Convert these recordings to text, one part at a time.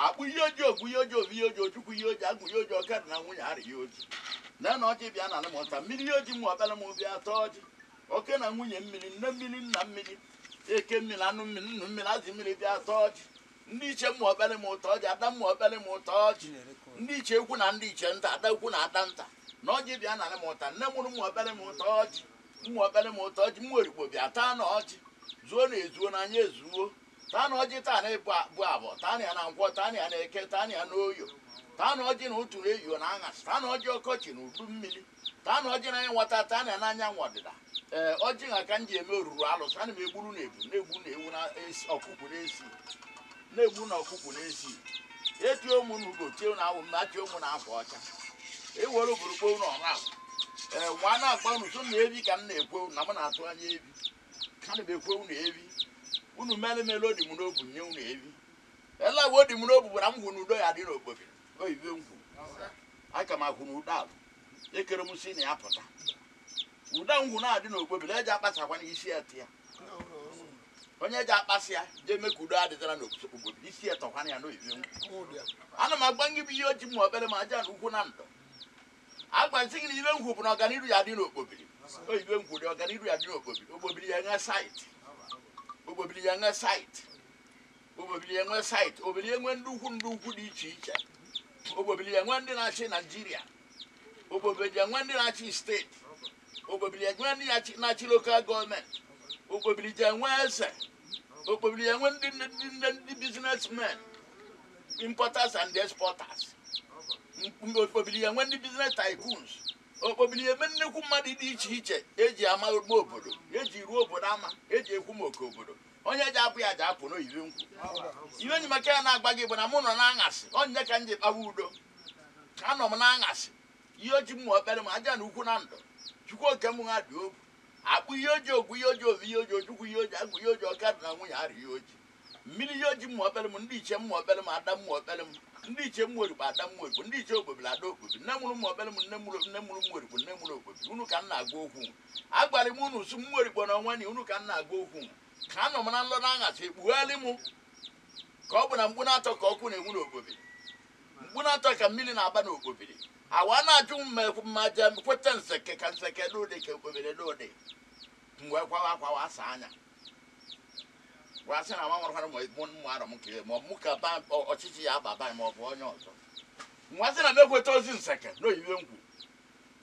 akpụ ihe oji ogwu ihe oji ovi ihe oji ojukwu ihe oji agụ ihe oji ọka dị na nwunye ara ihe oji na ọjị bịa na alụmụta mmiri ihe oji mụ ọbịala m bịa atọ ọjị oke na nwunye mmiri nne mmiri nna mmiri eke mmiri anụ mmiri nnụ mmiri azị mmiri bịa atọ ọjị ndị iche mmụ ọbịala m ụtọ ọjị ada mmụ ọbịala m ụtọ ọjị ndị iche ekwu na ndị iche nta ada ukwu na ada nta na ọjị bịa na alụmụta nne mụrụ mmụ ọbịala m ụtọ ọjị mmụ ọbịala m ụtọ ọjị mmụ origbo bịa taa na ọjị zuo na ezuo n'anya ezuo taa na ọjị taa na-ebu abụọ taa na ya na nkwọ taa na ya na eke taa na ya na oyo taa na ọjị na ụtụrụ eyo na aṅasị taa na ọjị ọkọchị na udu mmiri taa na ọjị na nwata taa na ya n'anyanwụ ọdịda ee ọjị ha ka m ji eme oruru alụsị ana m egburu na ebu na-egbu na ewu na ọkụkụ na-esi na-egbu na ọkụkụ na-esi etie ụmụ na ugo tie na awụ mmachi ụmụ na afọ ọcha ewere oborokpo na ọra ee nwa na-agba unu so na ebi ka m na-ekwe na m na-atụ anya ebi ka na m ekwe unu ebi unu mere mere odi m n'obu nye unu ebi ele we odi m n'obu bụ na m hụ na udo ya dị n'okpobi oyibe ngwu aka m akwụ na udo alụ ekere m si na ya pụta udo ngwu na-adị n'okpobi eji akpasakwa n'isi ya ya onye ji akpasị ya jee mee ka udo adịzara n'okpobi isi ya tọkwana ya n'oyibe ngwu ana m agba ngị bụ ihe oji m obere ma aja na ukwu na ndụ agba nsị gị na ibe ngwu bụ na ọganiru ya dị n'okpobiri oyibe ngwu dị ọganiru ya dị n'okpobiri okpobiri ya nye saịtị obobili ya nwe site obobili ya nwe site obobili ya nwe ndị ukwu dị iche iche obobili ya nwe ndị na-achị Nigeria obobili ya nwe ndị na-achị steeti obobili ya nwe ndị na-achị local gọọmenti obobili ya nwe eze obobili ya nwe ndị businessmen importers and exporters obobili ya nwe ndị business tycoons okpobili eme nnekwu mmadụ dị iche iche eji ama ogbo obodo eji ruo obodo ama eji ekwu m oke obodo onye ji apụ ya ji apụ n'oyibe nkwu iwe enyi maka ya na-agba gị bụ na mụ nọ na-aṅasị onye ka m ji kpawa udo anọ m na-aṅasị ihe oji mmụ okpere m aja na ukwu na ndụ chukwu oke m ha dị obu akpụ ihe oji ogwu ihe oji ovi ihe oji ojukwu ihe oji agụ ihe oji ọka dị na nwunye ara ihe oji mmiri ihe oji mmụ okpere m ndị iche mmụ okpere m ada mmụ okpere m ndị iche mmụ origbo ada mmụ origbo ndị iche ogbobili ada okpobi nne mụrụ mmụ okpere m nne mụrụ mmụ origbo nne mụrụ okpobi unu ka m na-agwa okwu agbalị m unu su mmụ origbo na onwe na unu ka m na-agwa okwu ka anọ m na nlọ na-aṅachi ekpughelị m ka ọ bụ na mgbu na-atọ ka ọkụ na-enwu n'okpobiri mgbu na-atọ ka mmiri na-aba n'okpobiri awa na-ajụ mmaja kweta nseke ka nseke n'ụdị ka okpobiri n'ụdị mgbe kwawa asa anya gwasị na nwa nwarkwara mụ arọ m kee ma ọ mụ ka ọchịchị ya ababa ma ọ bụ onye ọzọ nwasị na m ekweta ozi nseke n'oyibe ngwu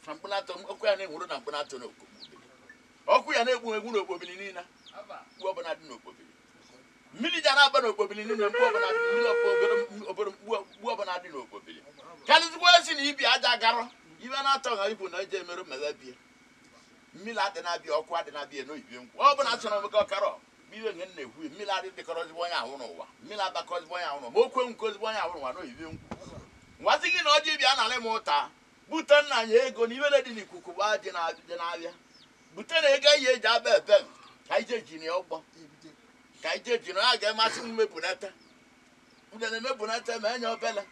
na mkpụnatọ ọkụ ya na-enwuru na mkpụnatọ n'okpobiri ọkụ ya na-egbu egbu n'okpobiri niile mgbe ọbụla dị n'okpobiri mmiri ji na-aba n'okpobiri niile mgbe ọbụla dị n'okpobiri karịzikwa esi na ibi aja garọ ibe na-atọ ha ibu na eji emerụ mmebe bie mmiri adị na-abịa ọkụ adị na-abịa n'oyibe ngwu ọ bụla sọ na omeka ọkarọ ibe nye na-ekwu mmiri adị dịkọrọzibụ onye ahụ n'ụwa mmiri abakọzibụ onye ahụ n'ụwa ma okwe nkozibụ onye ahụ n'ụwa n'oyibe ngwu nwasị gị na ọjị bịa narị m ụta bute nna ya ego na ibele dị n'ikuku bụ dị na-abịa bute na ego ihe eji aba ebe ka ije ji na ọgbọ ka ije ji na ya ga-emasị m mebunata ude na-emebunata ma enye obele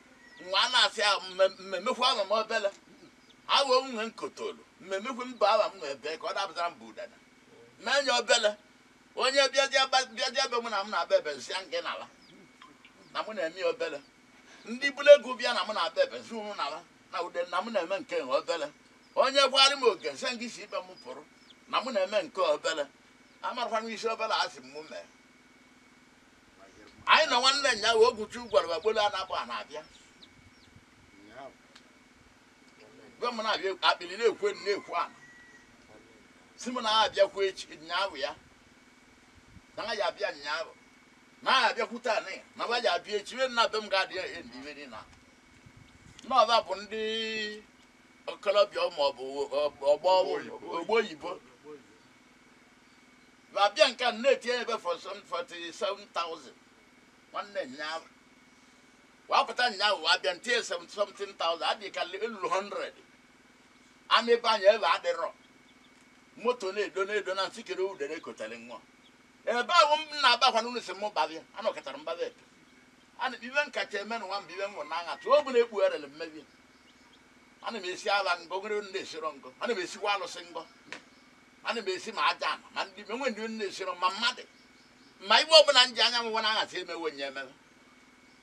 nwa na-asị ya mmemmekwu ama m obele aghọ nwe nkotolu mmemmekwu mba aba m nwe ebe ka ọ dapụtara mba udada ma enye obele onye bịaji ebe mụ na m na-aba ebe nsị ya nke nala na mụ na-eme ya obele ndị bụla ego bịa na mụ na-aba ebe nsị ụnụ nala na ude na mụ na-eme nke nwe obele onye gwara m oge nsị ngị si ibe m pụrụ na mụ na-eme nke obele amarakwa m isi obele asị m mee anyị nọ nwanne nya wee oguchi gwara wagbolo a na-abụ a na-abịa gwe m na-abịa akpịrị na-ekwu ana si m na-abịakwa echi nyaahụ ya na ya abịa nyaahụ na abịakwute anị na ba ya abịa echi wee na be m ga-adị ndị ibe niile n'ọba bụ ndị okolobịa ma ọ bụ ogbo oyibo abịa nke na-etinye ebe for 47,000 nwanne nyaahụ wapụta nyaahụ abịa ntinye 17,000 adị ka elu 100 ama ebe anya ebe adịrọ moto na-edo na nsikere ude na-ekotere nwa ebe ahụ m na-agbakwa n'ụlọ isi m babịa anọkọtara mbaba ebe ana ibe nkacha eme na nwa mba ibe m nwụ na aṅatụ ọ bụ na ekpugherele mmebi ana m esi agha ngọ nwere na-esiro ngọ ana m esikwa alụsị ngọ ana m esi ma aja ama ma ndị enwe ndị na-esiro ma mmadụ ma ibe ọbụla nji anya m nwe na aṅatụ emewe nye emebe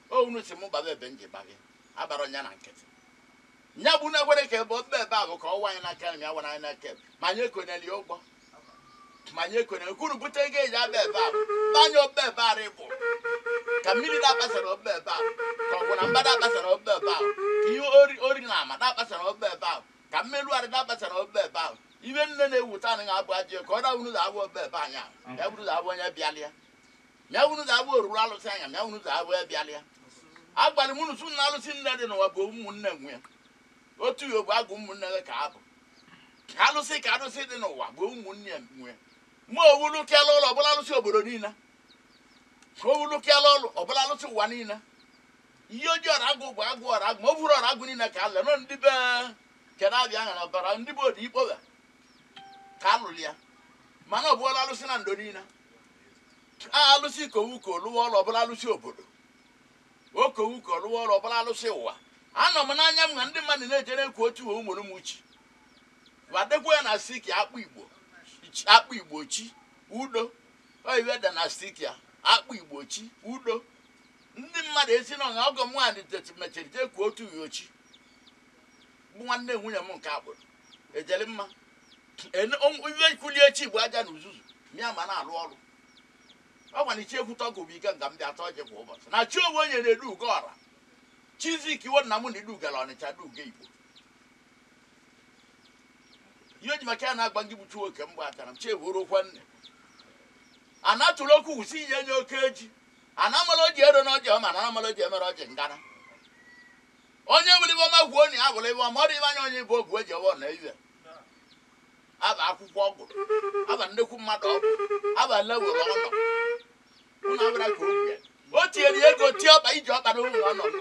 unu si mụ gbaba ebe nji gbagị abara nya na nkịtị nya bụ na gwere ka ebe obe ebe ahụ ka ọwa anyị n'aka ya wara anyị n'aka ma anyị ekonyeli ụgbọ ma anyị ekonyeli kwuru bute ego eji aba ebe ahụ manya obe ebe arị bụ ka mmiri na-akpasara obe ebe ahụ ka ọ bụ na mgbada akpasara obe ebe ahụ ka ihe ori na ama na-akpasara obe ebe ahụ ka mmerụ arị na-akpasara obe ebe ahụ ibe nne na-ewute anyị ga-abụ ajị ka ọ da unu ga-abụ obe ebe anyị ahụ ya bụrụ ga-abụ onye bịalịa ya unu ga-abụ oruru alụsị anya ya unu ga-abụ bịalịa agbalị m unu sụ na alụsị nne dị n'ụwa bụ ụmụnne nwe ya otu ya bụ agụ ụmụnne gị ka abụ alụsị ka alụsị dị n'ụwa bụ ụmụnne nwe ma owulu kela ụlọ ọbụla alụsị obodo niile owulu kela ụlọ ọbụla alụsị ụwa niile ihe ojii ọra agụ bụ agụ ọra agụ ma ọ bụrụ ọra agụ niile ka alụ nọ ndị be kena abịa anya na ọbara ndị be odi ikpoga ka alụrụ ya mana ọ bụla alụsị na ndo niile alụsị kowuko lụwa ụlọ ọbụla alụsị obodo okowuko lụwa ụlọ ọbụla alụsị ụwa anọ m n'anya m na ndị mmadụ na-ejere ekwu otu uwe ụmụrụ m uchi wadekwa ya na stiki akpụ igbo chi udo oyiwe da na stiki ya akpụ igbo chi udo ndị mmadụ esi na ọha ọgọ nwaanyị mechiri jee kwuo otu uwe ochi bụ nwanne nwunye m nke agbụrụ ejere mma iwe kulie chi bụ aja na uzuzu mịa ma na-alụ ọrụ ọ gwara ichi ekwute ọgụ bụ ike nga m bịa atọ ọjị kwa ụbọchị na chi onwe onye na-edu ugo ọra Chizik iwo na mụ na idu gara Ọnịcha duga Igbo ihe ji maka ya na-agba ngị butu oke mgbe atara m cheburu kwanne anatụrụ okwu kwụsị inye nye oke eji anamala oji ero na ọjị ọma na anamala oji emere ọjị ngana onye nwere ibe ọma gwuo na ya bụrụ ibe ọma ọ dị ibe anya onye bụ ogwu eji ọwọ na iwe aba akwụkwọ ọgwụ aba nnekwu mmadụ ọgwụ aba lewere ọnọ ụnụ abịara ka oge o tinyere ego tie ọkpa iji ọkpa n'ụlọ ọnọdụ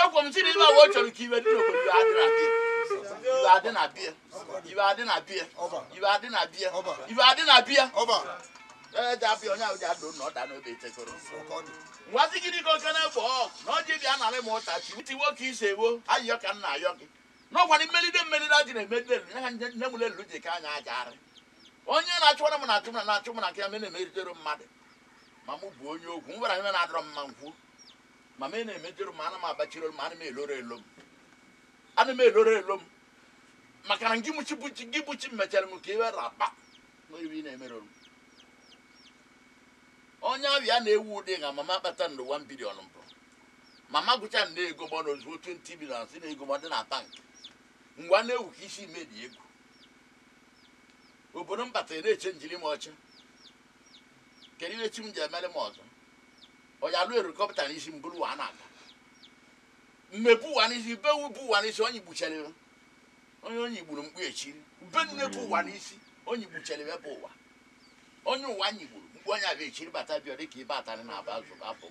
ekwe m siri ibe awa o chọrọ ka iwe dị n'obodo iwe adị na bịa iwe adị na bịa iwe adị na bịa iwe adị na bịa eje abịa onye ahụ ji adụ na ọda n'obe etekọrọ ngwazi gịnị ka oke na-egbo na ọjị bịa narị m ụtachi ntị nwoke isi ewo ayịyọ ka m na-ayọ gị n'ọgwara mmelide ajị na-emedelu ya ha nne m lelu ji ka anya ajarị onye na-achụwara m na-achụ m na nke ya me na-emeritere mmadụ ma mụ bụ onye okwu m gwara ihe na-adọrọ mma nkwu ma m na-emejere m ana m abachiri m ana m eloro elo m maka na gị bụchi mechara m ka iwe raba n'ibe ị na-emere m onye abịa na-ewu ụdị nga mama kpata ndụ 1 bilion mbụ mama gụcha nde ego m n'ozugbo 20 bilion si na ego m dị na bank ngwa na-ewu ka isi medi ego obodo m batara na-eche njiri m ọcha kedu ihe chi m ji emere m ọzọ ọya lụ erikọpụta n'isi m bụrụ wa na-aga mmebu ụwa n'isi bewu bụ ụwa n'isi onye gbuchere onye igburu mkpu echiri be nne bụ ụwa n'isi onye gbuchere ebe bụ ụwa onye ụwa anyị gburu mkpu onye abịa echiri bata bịa dịka ibe atarị na aba azụ afọ m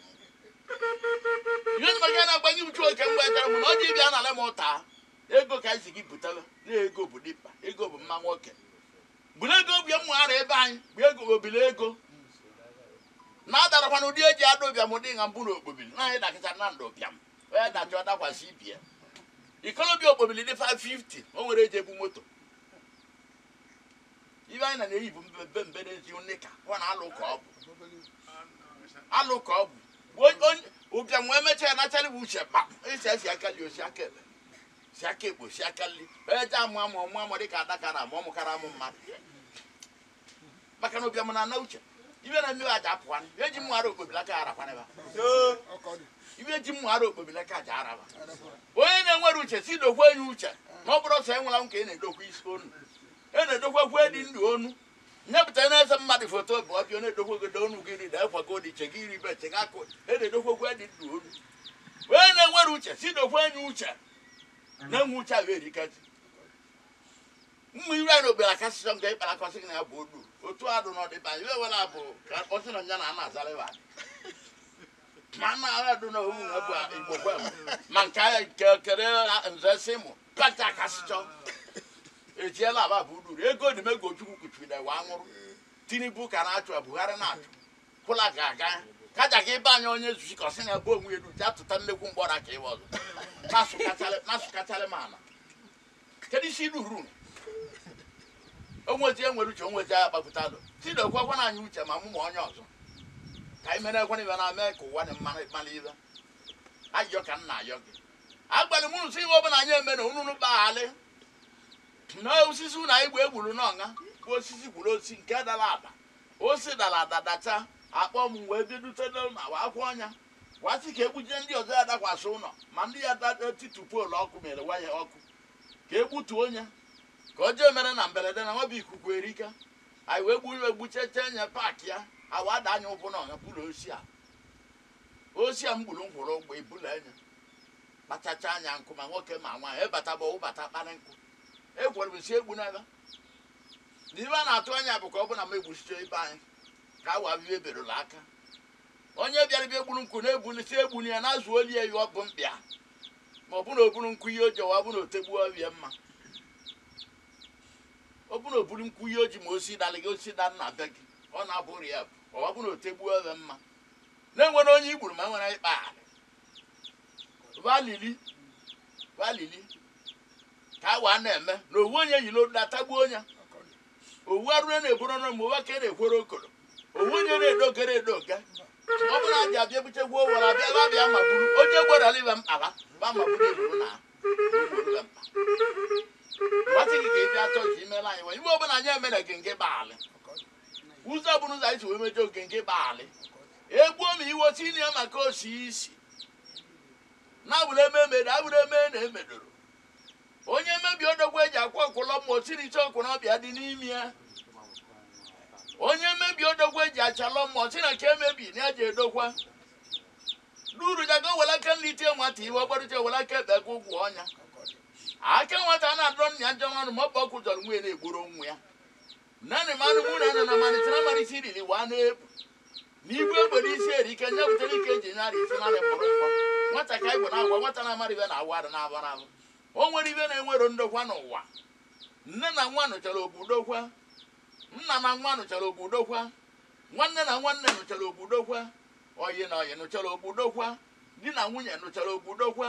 ihe maka na-agbanye uchu oke mgbe echere m na ọjị bịa nara m ụta ego ka anyị si gị butere na ego bụ dịpa ego bụ mma nwoke bụrụ ego obi m ghara ebe anyị bụ ego obili ego na-adarakwana ụdị eji ada ụbịam ụdị nga mbụ na okpobili na anyị dakịta na ndụ ụbịam onye dachọ dakwasị ibie ikolobịa okpobili dị 550 o nwere eji ebu moto ibe anyị na-eyi bụ mbe n'ezi nika ọ na-alụ ka ọ bụ ụbịam wee mechaa ya nacharị bụ uche kpa esi esi akali osi aka ebe si aka ekpo si akali onye ji amụ amụ dị ka adaka na amụ ọmụkara amụ mmadụ maka na ụbịam na-ana uche ibe na mmiri aja apụkwana eji m ghara okpobili aka arakwana ebe ibe ji m ghara okpobili aka aja araba onye na-enwere uche si dokwe enye uche na ọ bụrụ ọsọ enwela nke na-edokwa isi onu na-edokwa dị ndụ onu nyepụta na-eze mmadụ foto bụ ọbịa na-edokwagodo onu gị rida ekwago dị iche gị iribe che ga akụ na-edokwa dị ndụ onu onye na-enwere uche si dokwe enye uche na-enwe uche ahụ erikazi mma ire anyị n'ogbere akasịsọ nke ịkpara akọsị gị na ya bụ odu otu adụ n'ọdịba iwe wela bụ ka ọsị na nya na ana azara ịwa ma nna agha adụ na owu nwe bụ igbo gwe m ma nke agha kere nze si mụ kpata akasịsọ ejiela aba bụ uduru ego dị mego chukwu kuchiri na wa nwụrụ Tinubu ka na-achụ Buhari na-achụ kwụla ga aga kaja ka ịba anya onye zuchi ka ọsị na bụ onwe elu ji atụta nnekwu mgbọrọ aka iwe ọzọ na-asụkacharị m ala kedu isi ruru onwezi enwere uche onwezi agha gbapụta alụ tidokwa na anyị uche ma mụ ma onye ọzọ kai mena kwani bana me ko wani maliza ayo kan na ayo ge agbani munu si wo bana anya me na unu baale na osisi na igwe egburu na nga osisi gburu osi nke dala aba osi dala dadata akpọ m wee bidute ma wa akwa ọnya wasi ka egbuje ndị ọzọ adakwasị ụlọ ma ndị ya titupu ụlọ ọkụ mere waya ọkụ ka egbutu onye ka o jee mere na mberede na nwabụ ikuku erika anyị wee egbucheche nye paakị ya awa ada anya ụkwụ na ọnya bụrụ osi a mgburu ngwụrụ ụgbọ ebula anya kpachacha anya nkụ ma nwoke ma nwaanyị ebata bụ ụbata kparị nkụ egwere m si egbu n'ebe n'ibe a na-atụ anya bụ ka ọ bụ na m egbuchiche ibe anyị ka awa bibe eberụla aka onye bịara bịa egburu nkụ na-ebulisi egbuni ya na-azụ oli ya ọ bụ mkpịa ma ọ bụ na oburu nkụ ihe oji ọ bụ na otegbuo ọbịa mma ọ bụ na oburu nkụ ihe oji ma osi dalị gị osi dalị na be gị ọ na-abụrụ ya bụ ọ bụ na otegbuo ọbịa mma na-enwere onye igburu ma nwere ịkpa alị valili ka awa na-eme na owu onye yiri odu atagbuo onye owu arụrụ na-eburu na ụmụ nwoke na-ekworo okoro owu onye na-edogere edoge ọ bụ na aja abịa buchegbuo wara abịa ma buru onye gwerala ibe mkpara ba ma buru eburu na mkpa nwatị gị ka ịbịa atọ ji imere anyị ibe ọbụla anyị emere genge baalị ụzọ bụrụ ụzọ anyị si wee meje ogenge baalị egbuo m iwe osi na ya maka osi isi na-abụrụ eme emere abụrụ eme na-emedoro onye mebi odogwu eji akwa ọkwụlọ ma osiri iche ọkwụrụ ọbịa dị n'ime ya onye mebi odogwu eji achalọ ma osi na ka emebi na ya ji edokwa n'uru jago were aka nlite nwata iwe ọgbarụcha were aka ebe ego ụgwọ ọnya aka nwata na-adọrọ nna ya njọ ọnụ ma ọ bụ ọkụ zọrọ nwunye na-egboro nwa ya naanị manụ mụ na na malitere amalite iriri wa na-ebu n'igwe egbere isi erike nye butere ike eji nyara isi narị mkpụrụ mkpọ nwata ka igbo na-agwa nwata na-amara ibe na-awa ada na-abara abụ o nwere ibe na-enwero ndokwa n'ụwa nne na nwa nụchara obudokwa nna na nwa nụchara obudokwa nwanne na nwanne nụchara obudokwa oyi na oyi nụchara obudokwa di na nwunye nụchara obudokwa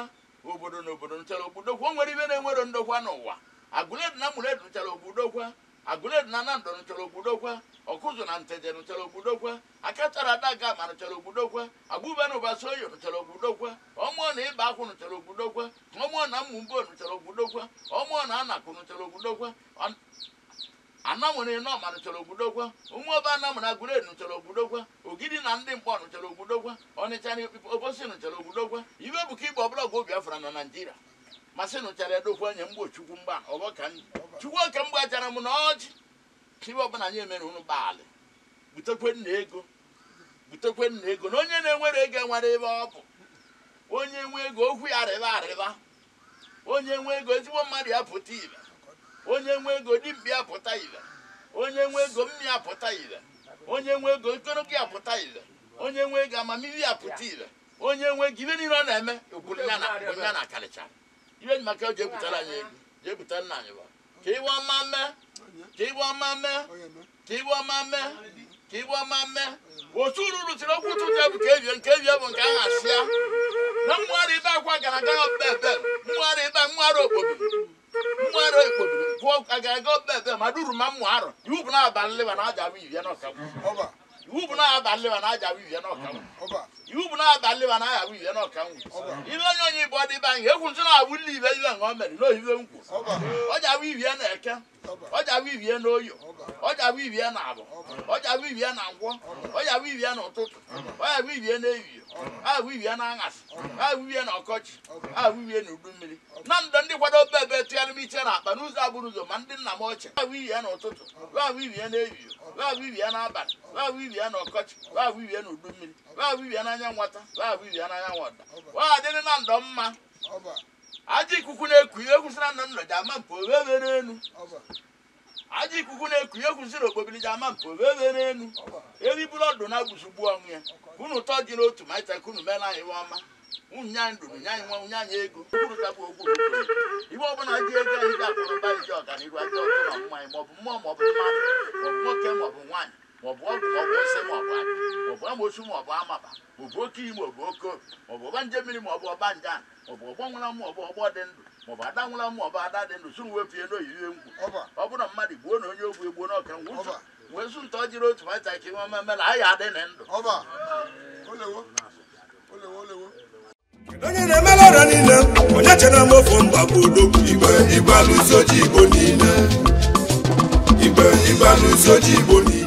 obodo na obodo nụchara obudokwa o nwere ibe na-enwero ndokwa n'ụwa agụledu na muledu nụchara obudokwa agụledu na nando nụchara obudokwa ọkụzụ na nteje nụchara obudokwa akachara adaga ma nụchara obudokwa agbụbe na ụbasi oyo nụchara obudokwa ọmụọ na ịba akwụ nụchara obudokwa ọmụọ na mmụmbo nụchara obudokwa ọmụọ na anakụ nụchara obudokwa anamụrụ ịnọ ma nụchara obudokwa ụmụọba anamụrụ agụledu nụchara obudokwa ogidi na ndị mkpọ nụchara obudokwa ọnịcha na obosi nụchara obudokwa ibe bụ ka igbe ọbụla gwa Biafra na Naịjirịa masị nụchara edokwa onye mgbe chukwu mgba ọbọ ka ndị chukwu oke mgbe achara m na ọjị ibe ọbụla anyị emere unu baalị butekwe nna ego na onye na-enwere ego enwere ebe ọ bụ onye nwe ego okwu ya arịba onye nwe ego ezigbo mmadụ ya pụta ile onye nwe ego dimkpa ya pụta ile onye nwe ego mmi ya pụta ile onye nwe ego okorogo ya pụta ile onye nwe ego amamihe ya pụta ile onye nwe ego ibe niile ọ na-eme okwuru ya na akarịcha ibe maka o ji ebutara anyị ego ji ebutara nna anyị ka iwe ọma mee otu uru rụtiri okwu tụta bụ ka ebie nke bụ nke aha asịa na mmụgharị ibe akwa gara aga ọbebe mmụgharị ibe mmụgharị okpobiri kwụọ aga ọbebe ma duru ma mmụ arụ iwu bụ na abalị leba na aja bụ ibie n'ọkagbu iwu bụ na abalị leba na aja bụ ibie n'ọkagbu iwu bụ na abalị leba na aja bụ ibie n'ọkagbu ibe onye igbo dị be anyị ekwu nsị na-abụ nle ibe ibe nke o mere n'ohibe nkwu ọja bụ ibie na-eke ọja bụ ibie n'oyo ọja bụ ibie na abụ ọja bụ ibie na ngwọ ọja bụ ibie n'ụtụtụ ọja bụ ibie n'ehihie ọja bụ ibie na aṅasị ọja bụ ibie na ọkọchị ọja bụ ibie na udu mmiri na ndụ ndị kwado bebe tụgharị m iche na akpa n'ụzọ abụrụ ụzọ ma ndị nna m ochie ọja bụ ibie n'ụtụtụ ọja bụ ibie n'ehihie ọja bụ ibie n'abalị ọja bụ ibie na ọkọchị ọja bụ ibie na udu mmiri ọja bụ ibie n'anya nwata ọja bụ ibie n'anya nwada ọja dịrị na ndọ mma aja ikuku na-eku ihe kwụsịra na nnọji ama mpụ obebere enu aja ikuku na-eku ihe kwụsịrị okpobiri ji ama mpụ obebere enu eri bụrụ ọdụ na gbuzugbu ọnwụ ya unu ụtọ dị n'otu ma ịta ka unu mere anyị iwe ọma nwunye anyị ndụrụ nye anyị nwa nwunye anyị ego kwurụtabụ ogwuru ibe ọbụla ji ego anyị ji akụrụba iji ọganiru aja ọtụ na ọmụma anyị maọbụ mmụọ maọbụ mmadụ maọbụ nwoke maọbụ nwaanyị maọbụ ọgwụ maọbụ ose maọbụ akụ maọbụ amosu maọbụ amaba maọbụ oke iyi maọbụ oke obi maọbụ ọba nje mmiri maọbụ ọba njan maọbụ ọgbọ nwụra maọbụ ọgbọ dị ndụ maọbụ ada nwụra maọbụ ada dị ndụ sụrụ wepụ ihe n'oyiwe ngwu ọ bụrụ mmadụ gbuo na onye ogwu egbuo n'ọka ngwu ụzọ wesu nto jiri otu nwata ka nwa mama na aya adị na ndụ ọba olewo onye na-emela ọra niile onye chere m ofu mgbagbo odogwu igbe alụsi oji igbo niile igbe alụsi oji igbo niile